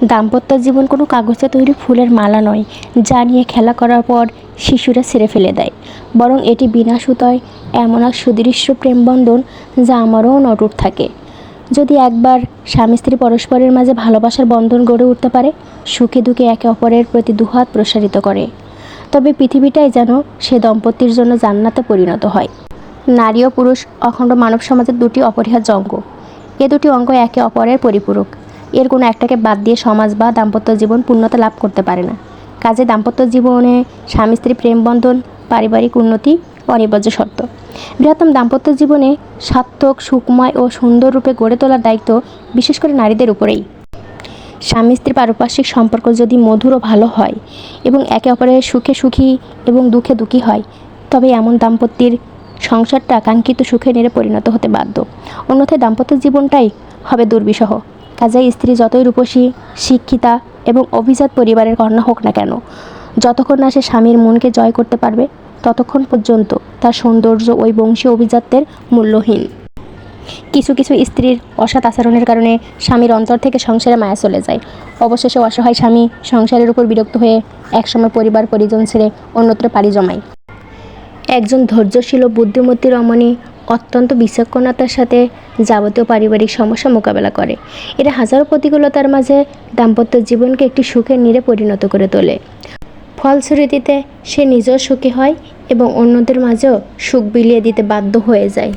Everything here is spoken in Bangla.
দাম্পত্য জীবন কোনো কাগজে তৈরি ফুলের মালা নয়, যা নিয়ে খেলা করার পর শিশুরা ছেড়ে ফেলে দেয়। বরং এটি বিনা সুতোয় এমন এক সুদৃশ্য প্রেমবন্ধন যা আমারও অটুট থাকে। যদি একবার স্বামী স্ত্রী পরস্পরের মাঝে ভালোবাসার বন্ধন গড়ে উঠতে পারে, সুখে দুঃখে একে অপরের প্রতি দুহাত প্রসারিত করে, তবে পৃথিবীটাই যেন সে দম্পতির জন্য জান্নাতে পরিণত হয়। নারী ও পুরুষ অখণ্ড মানব সমাজের দুটি অপরিহার্য অঙ্গ। এ দুটি অঙ্গ একে অপরের পরিপূরক। এর কোনো একটাকে বাদ দিয়ে সমাজ বা দাম্পত্য জীবন পূর্ণতা লাভ করতে পারে না। কাজে দাম্পত্য জীবনে স্বামী স্ত্রী প্রেমবন্ধন পারিবারিক উন্নতি অনিবার্য শর্ত। বৃহত্তম দাম্পত্য জীবনে সার্থক, সুখময় ও সুন্দর রূপে গড়ে তোলার দায়িত্ব বিশেষ করে নারীদের উপরেই। স্বামী স্ত্রী পারপার্শ্বিক সম্পর্ক যদি মধুর ও ভালো হয় এবং একে অপরের সুখে সুখী এবং দুঃখে দুঃখী হয়, তবে এমন দাম্পত্যের সংসারটা কাঙ্ক্ষিত সুখে নেড়ে পরিণত হতে বাধ্য। অন্যথায় দাম্পত্য জীবনটাই হবে দুর্বিষহ। কাজেই স্ত্রী যতই রূপসী, শিক্ষিতা এবং অভিজাত পরিবারের কন্যা হোক না কেন, যতক্ষণ না সে স্বামীর মনকে জয় করতে পারবে, ততক্ষণ পর্যন্ত তার সৌন্দর্য ওই বংশীয় অভিজাত্যের মূল্যহীন। কিছু কিছু স্ত্রীর অসৎ আচরণের কারণে স্বামীর অন্তর থেকে সংসারে মায়া চলে যায়। অবশেষে অসহায় স্বামী সংসারের উপর বিরক্ত হয়ে একসময় পরিবার পরিজন ছেড়ে অন্যত্র পাড়ি জমায়। একজন ধৈর্যশীল ও বুদ্ধিমতী রমণী অত্যন্ত বিচক্ষণতার সাথে যাবতীয় পারিবারিক সমস্যা মোকাবেলা করে। এরা হাজারো প্রতিকূলতার মাঝে দাম্পত্য জীবনকে একটি সুখের নীড়ে পরিণত করে তোলে। ফলশ্রুতিতে সে নিজেও সুখী হয় এবং অন্যদের মাঝেও সুখ বিলিয়ে দিতে বাধ্য হয়ে যায়।